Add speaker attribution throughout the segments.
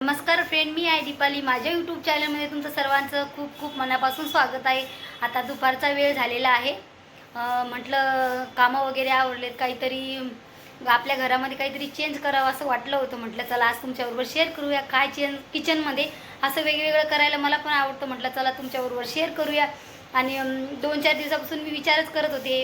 Speaker 1: नमस्कार फ्रेंड, मी आहे दीपाली. माझ्या यूट्यूब चॅनलमध्ये तुमचं सर्वांचं खूप खूप मनापासून स्वागत आहे. आता दुपारचा वेळ झालेला आहे. म्हटलं कामं वगैरे आवडलेत, काहीतरी आपल्या घरामध्ये काहीतरी चेंज करावं असं वाटलं होतं. म्हटलं चला आज तुमच्याबरोबर शेअर करूया काय चेंज किचनमध्ये असं वेगवेगळं करायला मला पण आवडतं. म्हटलं चला तुमच्याबरोबर शेअर करूया. आणि 2-4 दिवसापासून मी विचारच करत होते,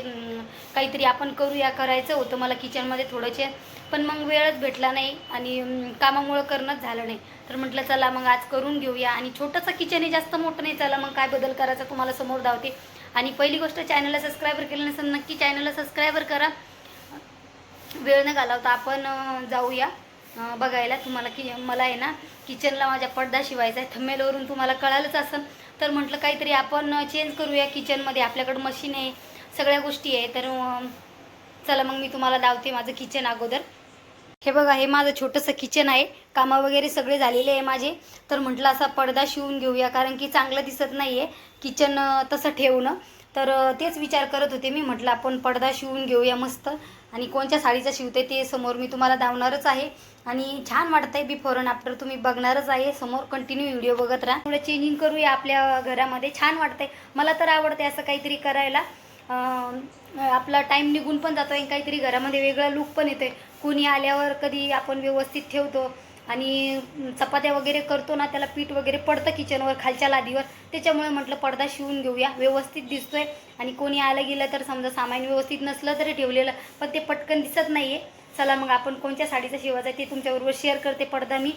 Speaker 1: काहीतरी आपण करायचं होतं मला किचनमध्ये थोडं चेंज, पण मग वेळच भेटला नाही आणि कामामुळं करणंच झालं नाही. तर म्हटलं चला मग आज करून घेऊया. आणि छोटंसं किचन आहे, जास्त मोठं नाही. चला मग काय बदल करायचा तुम्हाला समोर धावते. आणि पहिली गोष्ट, चॅनलला सबस्क्रायबर केलं नसेल नक्की चॅनलला सबस्क्रायबर करा. वेळ न घालवता आपण जाऊया बघायला. तुम्हाला की मला आहे ना किचनला माझ्या पडदा शिवायचा आहे. थंबनेलवरून तुम्हाला कळालंच असेल. तर म्हटलं काहीतरी आपण चेंज करूया किचनमध्ये. आपल्याकडं मशीन आहे, सगळ्या गोष्टी आहे. तर चला मग मी तुम्हाला दावते माझं किचन अगोदर. हे बघा, हे माझं छोटंसं किचन आहे. कामं वगैरे सगळे झालेले आहे माझे. तर म्हटलं असा पडदा शिवून घेऊया, कारण की चांगलं दिसत नाही आहे किचन तसं ठेवणं. तर तेच विचार करत होते मी. म्हटलं आपण पडदा शिवून घेऊया मस्त. आणि कोणत्या साडीचा शिवते ते समोर मी तुम्हाला दावणारच आहे. आणि छान वाटतंय, बिफोर अँड आफ्टर तुम्ही बघणारच आहे समोर. कंटिन्यू व्हिडिओ बघत राहा. थोडं चेंजिंग करूया आपल्या घरामध्ये. छान वाटतंय, मला तर आवडते असं काहीतरी करायला. आपला टाईम निघून पण जातो आणि काहीतरी घरामध्ये वेगळा लूक पण येतोय. कुणी आल्यावर कधी आपण व्यवस्थित ठेवतो आणि चपात्या वगैरे करतो ना, त्याला पीठ वगैरे पडतं किचनवर खालच्या लादीवर. त्याच्यामुळे म्हटलं पडदा शिवून घेऊया, व्यवस्थित दिसतोय. आणि कोणी आलं गेलं तर समजा सामान व्यवस्थित नसलं तरी ठेवलेलं, पण ते पटकन दिसत नाही आहे. चला मग आपण कोणत्या साडीचा शिवायचा आहे ते तुमच्याबरोबर शेअर करते. पडदा मी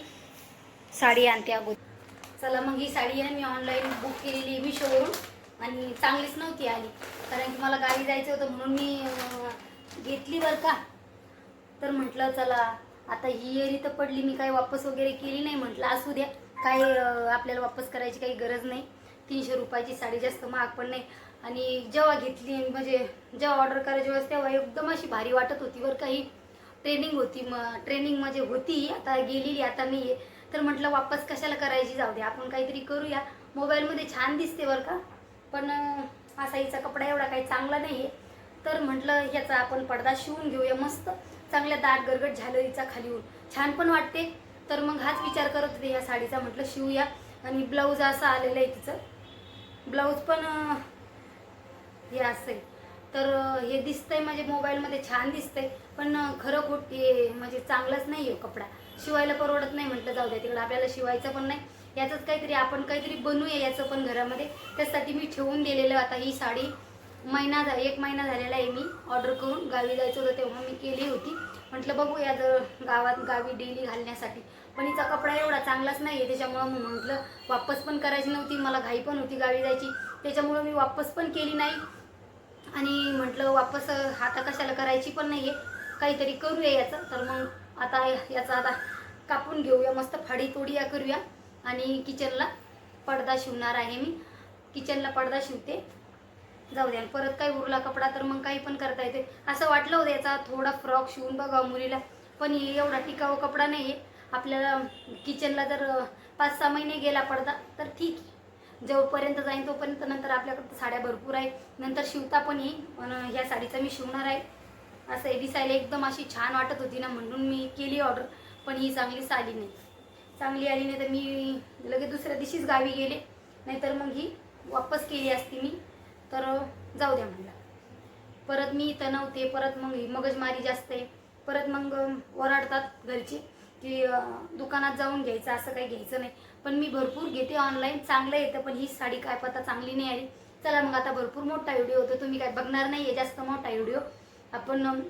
Speaker 1: साडी आणते अगोदर. चला मग ही साडी आहे मी ऑनलाईन बुक केलेली आहे मिशोवरून. आणि चांगलीच नव्हती आली, कारण की मला गावी जायचं होतं म्हणून मी घेतली बरं का. तर म्हटलं चला आता ही येरी तर पडली, मी काही वापस वगैरे केली नाही. म्हटलं असू द्या, काय आपल्याला वापस करायची काही गरज नाही. 300 रुपयाची साडी, जास्त महाग पण नाही. आणि जेव्हा घेतली म्हणजे जेव्हा ऑर्डर करायची वेळेस तेव्हा एकदम अशी भारी वाटत होती बरं. काही ट्रेनिंग होती, ट्रेनिंग म्हणजे होती, आता गेलेली, आता नाही आहे. तर म्हटलं वापस कशाला करायची, जाऊ दे आपण काहीतरी करूया. मोबाईलमध्ये छान दिसते बरं का, पण असा हिचा कपडा एवढा काही चांगला नाही आहे. तर म्हटलं ह्याचा आपण पडदा शिवून घेऊया मस्त. चांगल्या दाट गरगट झालरीचा खालीवर छान पण वाटते. तर मग हाच विचार करत होते या साडीचा, म्हटलं शिवूया. आणि ब्लाऊज असं आलेलं आहे तिचं. ब्लाऊज पण हे असं आहे. तर हे दिसतंय म्हणजे मोबाईलमध्ये छान दिसतंय, पण खरं खोट हे म्हणजे चांगलंच नाही आहे कपडा. शिवायला परवडत नाही. म्हटलं जाऊ द्या तिकडं, आपल्याला शिवायचं पण नाही. याचंच काहीतरी आपण काहीतरी बनवूया याचं पण घरामध्ये. त्यासाठी मी ठेवून दिलेलं. आता ही साडी 1 महिना झालेला आहे मी ऑर्डर करून. गावी जायचं होतं तेव्हा मी केली होती. म्हटलं बघूया जर गावी डेली घालण्यासाठी. पण हिचा कपडा एवढा चांगलाच नाही आहे, त्याच्यामुळं मग म्हटलं वापस पण करायची नव्हती. मला घाई पण होती गावी जायची, त्याच्यामुळं मी वापस पण केली नाही. आणि म्हटलं वापस आता कशाला करायची पण नाही आहे, काहीतरी करूया याचं. तर मग आता याचा आता कापून घेऊया मस्त, फाडी तोडीया करूया. आणि किचनला पडदा शिवणार आहे मी. किचनला पडदा शिवते, जाऊ द्या. परत काही उरला कपडा तर मग काही पण करता येते. असं वाटलं होतं याचा थोडा फ्रॉक शिवून बघावं मुलीला, पण एवढा टिकाऊ कपडा नाही आहे. आपल्याला किचनला जर 5-6 महिने गेला पडदा तर ठीक आहे, जोपर्यंत जाईन तोपर्यंत. नंतर आपल्याकडे साड्या भरपूर आहे, नंतर शिवता पण येईल. पण ह्या साडीचा मी शिवणार आहे. असं आहे, दिसायला एकदम अशी छान वाटत होती ना, म्हणून मी केली ऑर्डर. पण ही चांगलीच आली नाही. चांगली आली नाही तर मी लगेच दुसऱ्या दिवशीच गावी गेले, नाहीतर मग ही वापस केली असती मी. तर जाऊ द्या म्हणलं. परत मी तणवते, परत मग ही मगजमारी जास्त आहे. परत मग ओरडतात घरचे की दुकानात जाऊन घ्यायचं, असं काही घ्यायचं नाही. पण मी भरपूर घेते ऑनलाईन, चांगलं येतं. पण ही साडी काय पता चांगली नाही आली. चला मग आता भरपूर मोठा व्हिडिओ होतो, तुम्ही काय बघणार नाही आहे जास्त मोठा व्हिडिओ. आपण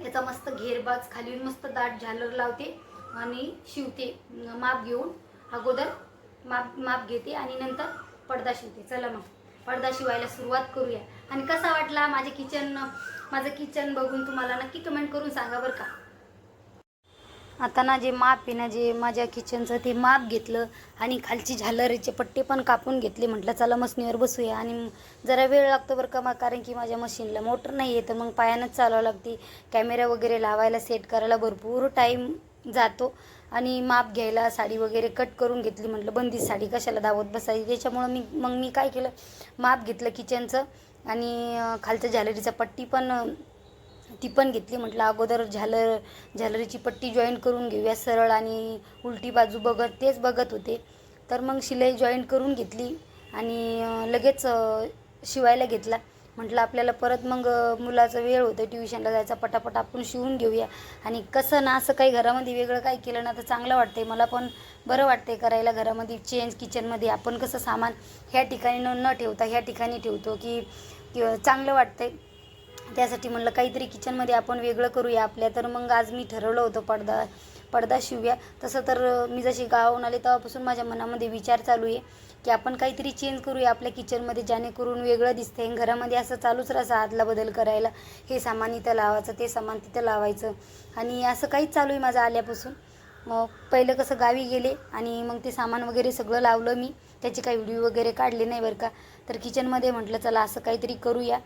Speaker 1: याचा मस्त घेरबाज खाली मस्त दाट झालर लावते आणि शिवते. माप घेऊन अगोदर माप घेते आणि नंतर पडदा शिवते. चला मग पडदा शिवायला सुरुवात करूया. आणि कसा वाटला माझं किचन बघून तुम्हाला नक्की कमेंट करून सांगा बरं का. आता ना जे माप आहे ना, जे माझ्या किचनचं ते माप घेतलं आणि खालची झालरीचे पट्टे पण कापून घेतले. म्हटलं चला मशीनीवर बसूया. आणि जरा वेळ लागतो बरं का, कारण की माझ्या मशीनला मोटर नाही आहे, तर मग पायानंच चालवावं लागते. कॅमेरा वगैरे लावायला सेट करायला भरपूर टाईम जातो. आणि माप घ्यायला साडी वगैरे कट करून घेतली. म्हटलं बंदी साडी कशाला दावत बसायची, त्याच्यामुळं मी काय केलं, माप घेतलं किचनचं. आणि खालचं झालरीचा पट्टी पण ती पण घेतली. म्हटलं अगोदर झालरीची पट्टी जॉईंट करून घेऊया सरळ आणि उलटी बाजू तेच बघत होते. तर मग शिलाई जॉईंट करून घेतली आणि लगेच शिवायला घेतला. म्हटलं आपल्याला परत मग मुलाचा वेळ होतं ट्युशनला जायचा, पटापट आपण शिवून घेऊया. आणि कसं ना, असं काही घरामध्ये वेगळं काही केलं ना तर चांगलं वाटते. मला पण बरं वाटते करायला घरामध्ये चेंज. किचनमध्ये आपण कसं सामान ह्या ठिकाणी न ठेवता ह्या ठिकाणी ठेवतो की चांगलं वाटतंय. त्यासाठी म्हणलं काहीतरी किचनमध्ये आपण वेगळं करूया आपल्या. तर मग आज मी ठरवलं होतं पडदा शिवूया. तसं तर मी जशी गावाहून आले तेव्हापासून माझ्या मनामध्ये विचार चालू आहे की आपण काहीतरी चेंज करूया आपल्या किचनमध्ये, जेणेकरून वेगळं दिसते. घरामध्ये असं चालूच राहायचं आदला बदल करायला, हे सामान इथं लावायचं, ते सामान तिथं लावायचं, आणि असं काहीच चालू आहे माझं आल्यापासून. मग पहिलं कसं गावी गेले आणि मग ते सामान वगैरे सगळं लावलं मी. त्याचे काही व्हिडिओ वगैरे काढले नाही बरं का. तर किचनमध्ये म्हटलं चला असं काहीतरी करूया.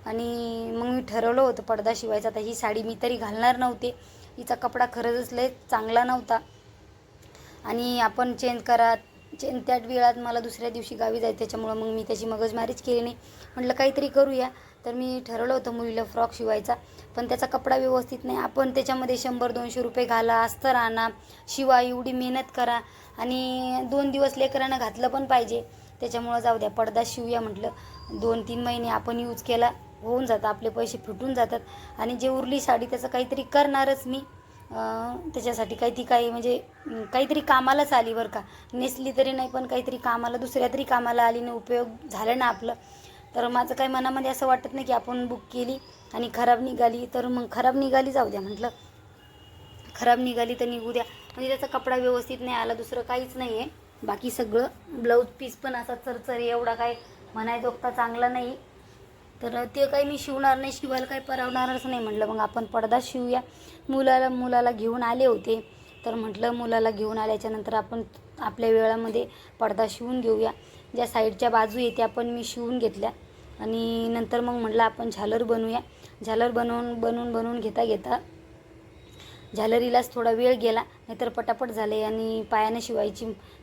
Speaker 1: आणि मग मी ठरवलं होतं पडदा शिवायचा. तर ही साडी मी तरी घालणार नव्हते, हिचा कपडा खरंच लय चांगला नव्हता. आणि आपण त्याच वेळात मला दुसऱ्या दिवशी गावी जायचं, त्याच्यामुळं मग मी त्याची मगजमारीच केली नाही. म्हटलं काहीतरी करूया. तर मी ठरवलं होतं मुलीला फ्रॉक शिवायचा, पण त्याचा कपडा व्यवस्थित नाही. आपण त्याच्यामध्ये 100-200 रुपये घाला, अस्तर आणा, शिवा, एवढी मेहनत करा, आणि 2 दिवस लेकरांना घातलं पण पाहिजे. त्याच्यामुळं जाऊ द्या, पडदा शिवूया म्हटलं. 2-3 महिने आपण यूज केला होऊन जातं, आपले पैसे फिटून जातात. आणि जे उरली साडी त्याचं काहीतरी करणारच मी. त्याच्यासाठी काही म्हणजे काहीतरी कामालाच आली बरं का. नेसली तरी नाही, पण काहीतरी कामाला, दुसऱ्या तरी कामाला आली ना, उपयोग झाला ना आपलं. तर माझं काही मनामध्ये असं वाटत नाही की आपण बुक केली आणि खराब निघाली. तर मग खराब निघाली जाऊ द्या म्हटलं, खराब निघाली तर निघू द्या. म्हणजे त्याचा कपडा व्यवस्थित नाही आला, दुसरं काहीच नाही आहे. बाकी सगळं ब्लाऊज पीस पण असा चरचरी, एवढा काय म्हणायजोगता चांगला नाही. तर ते काही मी शिवणार नाही, शिवायला काही परवणारच नाही. म्हटलं मग आपण पडदा शिवूया. मुलाला घेऊन आले होते, तर म्हटलं मुलाला घेऊन आल्याच्यानंतर आपण आपल्या वेळामध्ये पडदा शिवून घेऊया. ज्या साईडच्या बाजू आहे त्या पण मी शिवून घेतल्या. आणि नंतर मग म्हटलं आपण झालर बनवूया. झालर बनवून घेता झालरीलाच थोडा वेळ गेला, नाहीतर पटापट झाले. आणि पायानं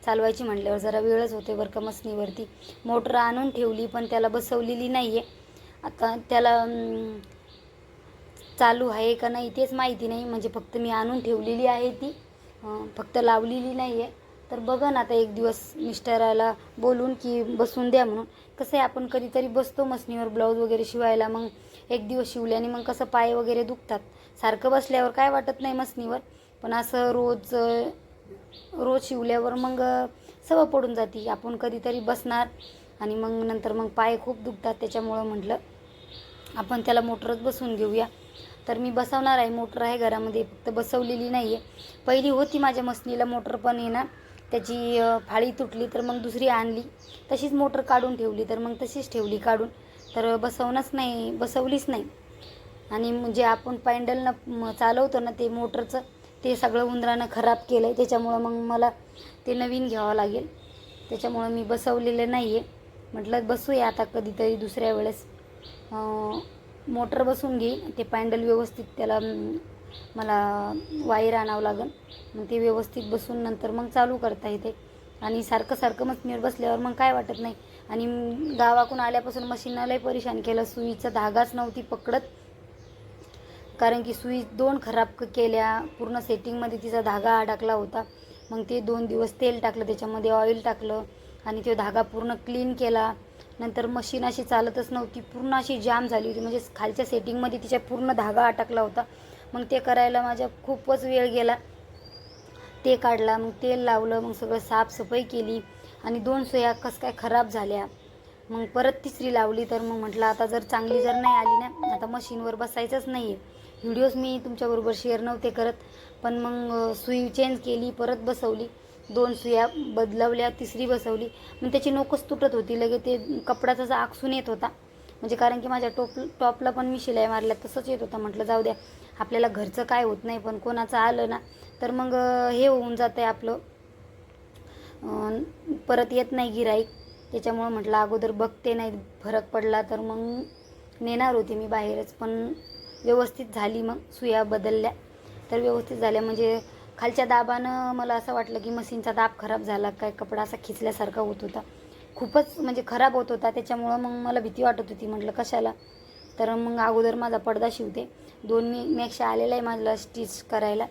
Speaker 1: चालवायची म्हटल्यावर जरा वेळच होते बरं का. मशनीवरती मोटर आणून ठेवली, पण त्याला बसवलेली नाही आहे. आता त्याला चालू आहे का नाही तेच माहिती नाही. म्हणजे फक्त मी आणून ठेवलेली आहे ती, फक्त लावलेली नाही आहे. तर बघा ना, आता एक दिवस मिस्टराला बोलून की बसून द्या म्हणून. कसं आहे, आपण कधीतरी बसतो मशनीवर ब्लाऊज वगैरे शिवायला, मग एक दिवस शिवल्याने मग कसं पाय वगैरे दुखतात. सारखं बसल्यावर काय वाटत नाही मशनीवर, पण असं रोज शिवल्यावर मग सवय पडून जाते. आपण कधीतरी बसणार आणि मग नंतर मग पाय खूप दुखतात. त्याच्यामुळं म्हटलं आपण त्याला मोटरच बसवून घेऊया. तर मी बसवणार आहे, मोटर आहे घरामध्ये, फक्त बसवलेली नाही आहे. पहिली होती माझ्या मशनीला मोटर, पण आहे ना त्याची फाळी तुटली, तर मग दुसरी आणली. तशीच मोटर काढून ठेवली, तर मग तशीच ठेवली काढून. तर बसवलीच नाही. आणि म्हणजे आपण पॅन्डलनं चालवतो ना ते मोटरचं, ते सगळं उंदरानं खराब केलं आहे. त्याच्यामुळं मग मला ते नवीन घ्यावं लागेल. त्याच्यामुळं मी बसवलेलं नाही आहे. म्हटलं बसूया आता कधीतरी दुसऱ्या वेळेस. मोटर बसून घेईन, ते पॅन्डल व्यवस्थित त्याला मला वायर आणावं लागेल. मग ते व्यवस्थित बसून नंतर मग चालू करता येते. आणि सारखं मशीनवर बसल्यावर मग काय वाटत नाही. आणि गावाकडून आल्यापासून मशीनला लय परेशान केलं. सुईचा धागाच नव्हती पकडत, कारण की सुई 2 खराब केल्या. पूर्ण सेटिंगमध्ये तिचा धागा अडकला होता. मग ते 2 दिवस तेल टाकलं, त्याच्यामध्ये ऑइल टाकलं आणि तो धागा पूर्ण क्लीन केला. नंतर मशीन अशी चालतच नव्हती, पूर्ण अशी जाम झाली होती. म्हणजे खालच्या सेटिंगमध्ये तिच्या पूर्ण धागा अटकला होता. मग ते करायला माझा खूपच वेळ गेला. ते काढला, मग तेल लावलं, मग सगळं साफसफाई केली. आणि 2 सुया कसं काय खराब झाल्या. मग परत तिसरी लावली. तर मग म्हटलं आता चांगली जर नाही आली ना, आता मशीनवर बसायचंच नाही आहे. व्हिडिओज मी तुमच्याबरोबर शेअर नव्हते करत, पण मग सुई चेंज केली, परत बसवली. 2 सुया बदलवल्या, तिसरी बसवली. मग त्याची नोकच तुटत होती लगे. ते कपडा तसा आकसून येत होता. म्हणजे कारण की माझ्या टॉपला पण मी शिलाई मारल्या तसंच येत होता. म्हटलं जाऊ द्या, आपल्याला घरचं काय होत नाही, पण कोणाचं आलं ना तर मग हे होऊन जातं आहे आपलं, परत येत नाही गिऱ्हाईक. त्याच्यामुळं म्हटलं अगोदर बघते, नाही फरक पडला तर मग नेणार होते मी बाहेरच. पण व्यवस्थित झाली. मग सुया बदलल्या तर व्यवस्थित झाल्या. म्हणजे खालच्या दाबानं मला असं वाटलं की मशीनचा दाब खराब झाला काय, कपडा असा खिचल्यासारखा होत होता, खूपच म्हणजे खराब होत होता. त्याच्यामुळं मग मला भीती वाटत होती. म्हटलं कशाला तर मग अगोदर माझा पडदा शिवते. 2 मेक्शा आलेला आहे मला स्टिच करायला,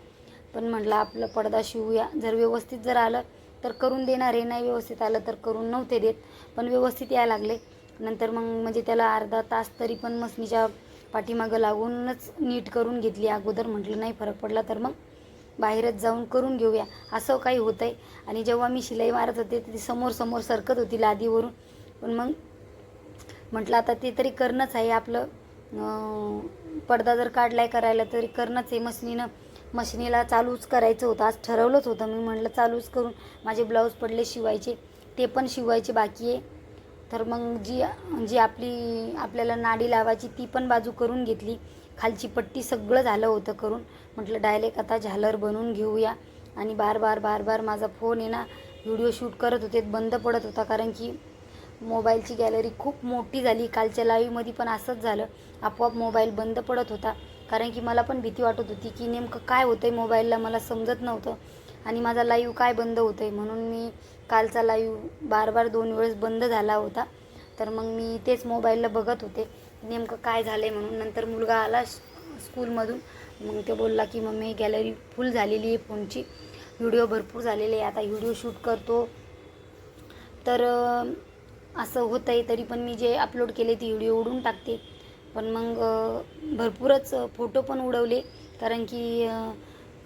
Speaker 1: पण म्हटलं आपलं पडदा शिवूया. जर व्यवस्थित जर आलं तर करून देणार आहे, नाही व्यवस्थित आलं तर करून नव्हते देत, पण व्यवस्थित यायला लागले. नंतर मग म्हणजे त्याला अर्धा तास तरी पण मशनीच्या पाठीमागं लागूनच नीट करून घेतली अगोदर. म्हटलं नाही फरक पडला तर मग बाहेरच जाऊन करून घेऊया, असं काही होतं आहे. आणि जेव्हा मी शिलाई मारत होते ती समोर सरकत होती लादीवरून, पण मग म्हटलं आता ते तरी करणंच आहे आपलं. पडदा जर काढलाय करायला तरी करणंच आहे. मशनीला चालूच करायचं होतं, आज ठरवलंच होतं मी. म्हटलं चालूच करून माझे ब्लाऊज पडले शिवायचे, ते पण शिवायचे बाकी आहे. तर मग जी आपल्याला नाडी लावायची ती पण बाजू करून घेतली. खालची पट्टी सगळं झालं होतं करून. म्हटलं डायरेक्ट आता झालर बनवून घेऊया. आणि बार बार माझा फोन आहे ना, व्हिडिओ शूट करत होते बंद पडत होता, कारण की मोबाईलची गॅलरी खूप मोठी झाली. कालच्या लाईव्हमध्ये पण असंच झालं, आपोआप मोबाईल बंद पडत होता. कारण की मला पण भीती वाटत होती की नेमकं काय होतं आहे मोबाईलला, मला समजत नव्हतं. आणि माझा लाईव्ह काय बंद होतं आहे, म्हणून मी कालचा लाईव्ह बार 2 वेळेस बंद झाला होता. तर मग मी तेच मोबाईलला बघत होते नेमकं काय झालं आहे म्हणून. नंतर मुलगा आला स्कूलमधून, मग ते बोलला की मम्मी गॅलरी फुल झालेली आहे फोनची, व्हिडिओ भरपूर झालेले आहे, आता व्हिडिओ शूट करतो. तर असं होतं आहे. तरी पण मी जे अपलोड केले ते व्हिडिओ उडून टाकते. पण मग भरपूरच फोटो पण उडवले, कारण की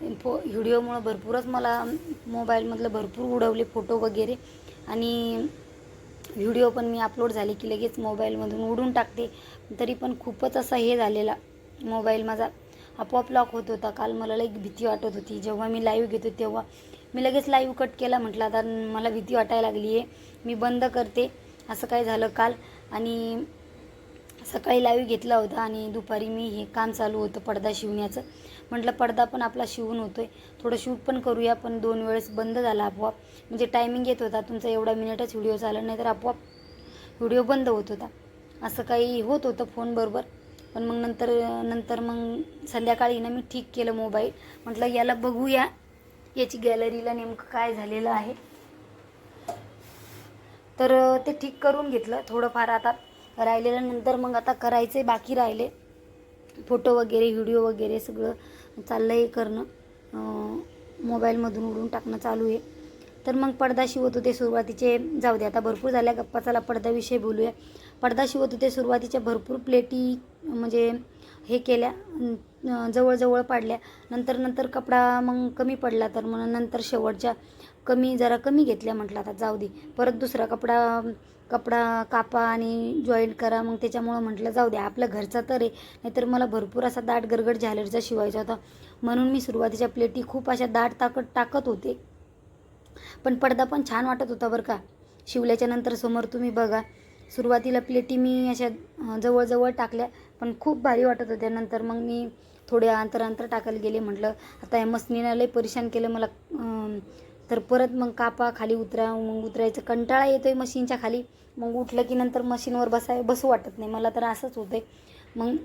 Speaker 1: व्हिडिओमुळं भरपूरच मला मोबाईलमधलं भरपूर उडवले फोटो वगैरे. आणि व्हिडिओ पण मी अपलोड झाले की लगेच मोबाईलमधून उडून टाकते. तरी पण खूपच असा हे झालेला, मोबाईल माझा आपोआप लॉक होत होता. काल मला लई भीती वाटत होती. जेव्हा मी लाईव्ह घेतो तेव्हा मी लगेच लाईव्ह कट केला. म्हटलं आता मला भीती वाटायला लागली आहे, मी बंद करते. असं काय झालं काल. आणि सकाळी लाईव्ह घेतला होता आणि दुपारी मी हे काम चालू होतं पडदा शिवण्याचं. म्हटलं पडदा पण आपला शिवून होतो आहे, थोडं शूट पण करूया. पण 2 वेळेस बंद झाला आपोआप. म्हणजे टायमिंग येत होता तुमचा एवढा मिनिटच व्हिडिओ चालला, नाही तर आपोआप व्हिडिओ बंद होत होता. असं काही होत होतं फोनबरोबर. पण मग नंतर मग संध्याकाळी ना मी ठीक केलं मोबाईल. म्हटलं याला बघूया, याची गॅलरीला नेमकं काय झालेलं आहे. तर ते ठीक करून घेतलं थोडंफार. आता राहिलेलं नंतर मग आता करायचे बाकी राहिले. फोटो वगैरे व्हिडिओ वगैरे सगळं चाललं आहे करणं, मोबाईलमधून उडून टाकणं चालू आहे. तर मग पडदा शिवत होते सुरुवातीचे. जाऊ दे आता भरपूर झाल्या गप्पा, चला पडद्याविषयी बोलूया. पडदा शिवत होते सुरुवातीच्या भरपूर प्लेटी म्हणजे हे केल्या, जवळ पाडल्या. नंतर कपडा मग कमी पडला, तर मग नंतर शेवटच्या जरा कमी घेतल्या. म्हटलं आता जाऊ दे, परत दुसरा कपडा कापा आणि जॉईंट करा. मग त्याच्यामुळं म्हटलं जाऊ द्या, आपलं घरचा तर आहे. नाहीतर मला भरपूर असा दाट गरगट झालरचा शिवायचा होता, म्हणून मी सुरुवातीच्या प्लेटी खूप अशा दाट टाकत होते. पण पडदा पण छान वाटत होता बरं का शिवल्याच्या नंतर. समोर तुम्ही बघा, सुरुवातीला प्लेटी मी अशा जवळ टाकल्या, पण खूप भारी वाटत होत्या. नंतर मग मी थोडे अंतर टाकायला गेले. म्हटलं आता या मशनीनं लई परेशान केलं मला. तर परत मग कापा, खाली मग उतरायचं कंटाळा येतो आहे मशीनच्या खाली. मग उठलं की नंतर मशीनवर बसू वाटत नाही मला, तर असंच होतं आहे. मग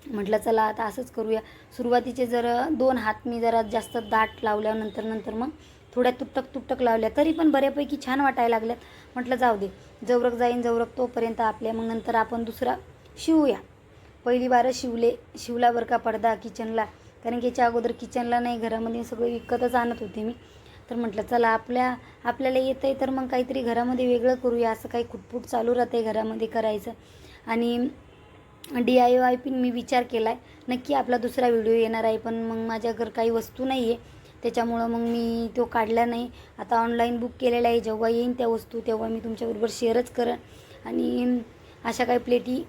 Speaker 1: म्हटलं चला आता असंच करूया. सुरुवातीचे जरा 2 हात मी जरा जास्त दाट लावल्या, नंतर मग थोड्या तुटक लावल्या, तरी पण बऱ्यापैकी छान वाटायला लागल्यात. म्हटलं जाऊ दे, जवरक जाईन तोपर्यंत आपल्या. मग नंतर आपण दुसरा शिवूया. पहिली बारच शिवला बरं का पडदा किचनला, कारण की याच्या अगोदर किचनला नाही, घरामध्ये सगळं विकतच आणत होते मी. तर म्हटलं चला आपल्याला येतं आहे तर मग काहीतरी घरामध्ये वेगळं करूया. असं काही खुटफुट चालू राहते घरामध्ये करायचं. आणि DIY पण मी विचार केला आहे. नक्की आपला दुसरा व्हिडिओ येणार आहे, पण मग माझ्याकडे काही वस्तू नाही आहे, त्याच्यामुळं मग मी तो काढला नाही. आता ऑनलाईन बुक केलेला आहे, जेव्हा येईन त्या वस्तू तेव्हा मी तुमच्याबरोबर शेअरच करेन. आणि अशा काही प्लेटी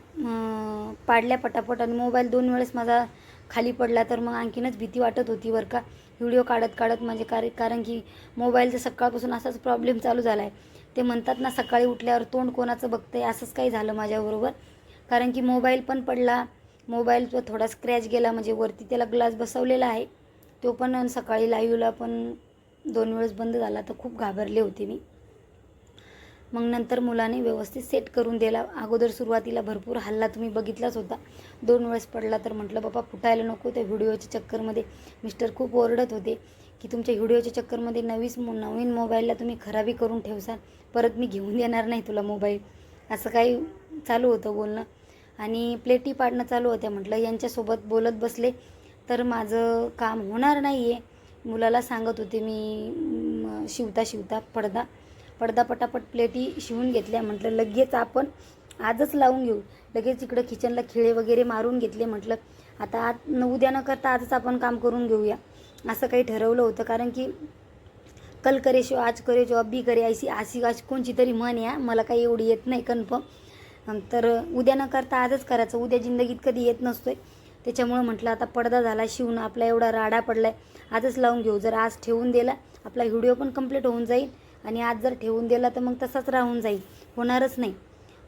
Speaker 1: पाडल्या पटापट. आणि मोबाईल 2 वेळेस माझा खाली पडला, तर मग आणखीनच भीती वाटत होती बरं का व्हिडिओ काढत म्हणजे. कारण की मोबाईलचा सकाळपासून असाच प्रॉब्लेम चालू झाला आहे. ते म्हणतात ना, सकाळी उठल्यावर तोंड कोणाचं बघतं आहे, असंच काही झालं माझ्याबरोबर. कारण की मोबाईल पण पडला, मोबाईलचा थोडा स्क्रॅच गेला, म्हणजे वरती त्याला ग्लास बसवलेला आहे तो पण. सकाळी लाईव्हला पण 2 वेळेस बंद झाला, तर खूप घाबरले होते मी. मग नंतर मुलाने व्यवस्थित सेट करून दिला. अगोदर सुरुवातीला भरपूर हल्ला तुम्ही बघितलाच होता, 2 वेळेस पडला. तर म्हटलं बाबा फुटायला नको. त्या व्हिडिओच्या चक्करमध्ये मिस्टर खूप ओरडत होते की तुमच्या व्हिडिओच्या चक्करमध्ये नवीन मोबाईलला तुम्ही खराबी करून ठेवसाल, परत मी घेऊन देणार नाही तुला मोबाईल, असं काही चालू होतं बोलणं. आणि प्लेटी पाडणं चालू होत्या. म्हटलं यांच्यासोबत बोलत बसले तर माझं काम होणार नाही आहे. मुलाला सांगत होते मी शिवता पडदा पटापट प्लेटी शिवून घेतल्या. म्हटलं लगेच आपण आजच लावून घेऊ. लगेच इकडं किचनला खिळे वगैरे मारून घेतले. म्हटलं आता उद्या न करता आजच आपण काम करून घेऊया असं काही ठरवलं होतं. कारण की कल करे शो आज करे जो अभी करे अशी कोणची तरी म्हण आहे. मला काही एवढी येत नाही कन्फर्म. तर उद्या न करता आजच करायचं. उद्या जिंदगीत कधी येत नसतोय. त्याच्यामुळं म्हटलं आता पडदा झाला शिवून, आपला एवढा राडा पडला आहे, आजच लावून घेऊ. जर आज ठेवून दिला आपला व्हिडिओ पण कंप्लीट होऊन जाईल आणि आज जर ठेवून दिला तर मग तसाच राहून जाईल, होणारच नाही.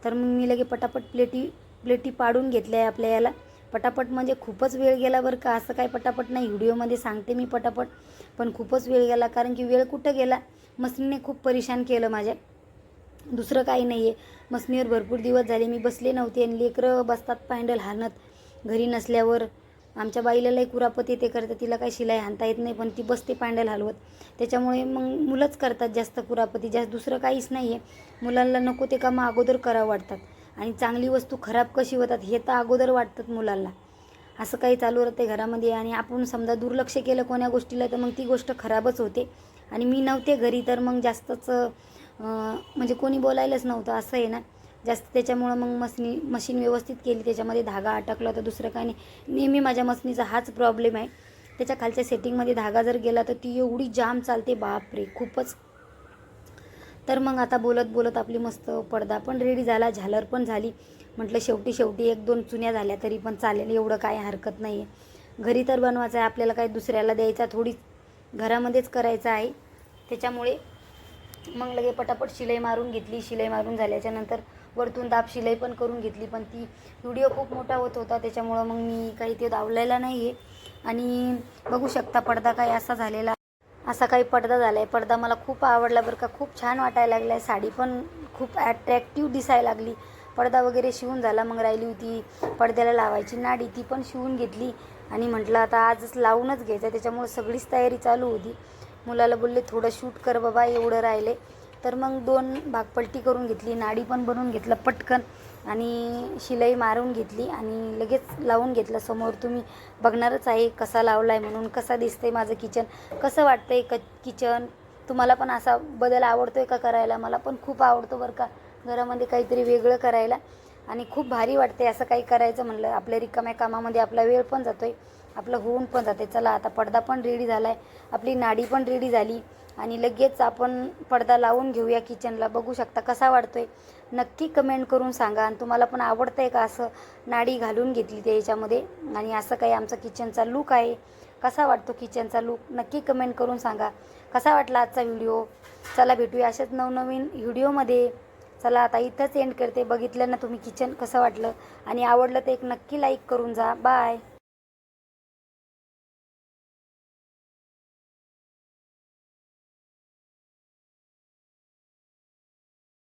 Speaker 1: तर मग मी लगे पटापट प्लेटी पाडून घेतल्या आहे आपल्या याला. पटापट म्हणजे खूपच वेळ गेला बरं का. असं काय पटापट नाही, व्हिडिओमध्ये सांगते मी पटापट, पण खूपच वेळ गेला. कारण की वेळ कुठं गेला, मशीनने खूप परेशान केलं माझ्या, दुसरं काही नाही आहे. मशीनीवर भरपूर दिवस झाले मी बसले नव्हते आणि लेकरं बसतात पॅन्डल हाणत घरी नसल्यावर. आमच्या बाईला लई कुरापत येते करते, तिला काही शिलाई हाणता येत नाही पण ती बसते पॅन्डल हलवत. त्याच्यामुळे मग मुलंच करतात जास्त कुरापती, जास्त दुसरं काहीच नाही आहे. मुलांना नको ते कामं अगोदर करावं वाटतात आणि चांगली वस्तू खराब कशी होतात हे तर अगोदर वाटतात मुलांना. असं काही चालू राहते घरामध्ये आणि आपण समजा दुर्लक्ष केलं कोण्या गोष्टीला तर मग ती गोष्ट खराबच होते. आणि मी नव्हते घरी तर मग जास्तच म्हणजे कोणी बोलायलाच नव्हतं असं आहे ना जास्त. त्याच्यामुळं मग मशीन व्यवस्थित केली, त्याच्यामध्ये धागा अटकला तर दुसरं काही नाही. नेहमी माझ्या मशीनीचा हाच प्रॉब्लेम आहे. त्याच्या खालच्या सेटिंगमध्ये धागा जर गेला तर ती एवढी जाम चालते बापरे खूपच. तर मग आता बोलत आपली मस्त पडदा पण रेडी झाला, झालर पण झाली. म्हटलं शेवटी 1-2 चुन्या झाल्या तरी पण चालेल, एवढं काय हरकत नाही आहे. घरी तर बनवायचं आहे आपल्याला, काही दुसऱ्याला द्यायचा थोडी, घरामध्येच करायचं आहे. त्याच्यामुळे मग लगे पटापट शिलाई मारून घेतली. शिलाई मारून झाल्याच्या नंतर वरतून दाब शिलाई पण करून घेतली, पण ती व्हिडिओ खूप मोठा होत होता त्याच्यामुळं मग मी काही ते दावलेला नाही आहे. आणि बघू शकता पडदा काय असा काही पडदा झाला आहे. पडदा मला खूप आवडला बरं का, खूप छान वाटायला लागला आहे. साडी पण खूप ॲट्रॅक्टिव्ह दिसायला लागली. पडदा वगैरे शिवून झाला. मग राहिली होती पडद्याला लावायची नाडी, ती पण शिवून घेतली आणि म्हटलं आता आजच लावूनच घ्यायचं. त्याच्यामुळे सगळीच तयारी चालू होती. मुलाला बोलले थोडं शूट कर बाबा, एवढं राहिले. तर मग 2 भागपलटी करून घेतली, नाडी पण बनवून घेतलं पटकन आणि शिलाई मारून घेतली आणि लगेच लावून घेतलं. समोर तुम्ही बघणारच आहे कसा लावला आहे म्हणून, कसा दिसतंय माझं किचन, कसं वाटतंय किचन. तुम्हाला पण असा बदल आवडतोय का करायला? मला पण खूप आवडतो बरं का घरामध्ये काहीतरी वेगळं करायला आणि खूप भारी वाटते असं काही करायचं म्हणलं. आपल्या रिकाम्या कामामध्ये आपला वेळ पण जातोय, आपलं होऊन पण जाते. चला आता पडदा पण रेडी झाला आहे, आपली नाडी पण रेडी झाली आणि लगेच आपण पडदा लावून घेऊया किचनला. बघू शकता कसा वाटतोय, नक्की कमेंट करून सांगा. आणि तुम्हाला पण आवडतंय का असं नाडी घालून घेतली त्याच्यामध्ये आणि असं काही आमचा किचनचा लूक आहे. कसा वाटतो किचनचा लूक नक्की कमेंट करून सांगा. कसा वाटला आजचा व्हिडिओ? चला भेटूया अशाच नवनवीन व्हिडिओमध्ये. चला आता इथंच एंड करते. बघितलं ना तुम्ही किचन कसं वाटलं आणि आवडलं तर एक नक्की लाईक करून जा. बाय.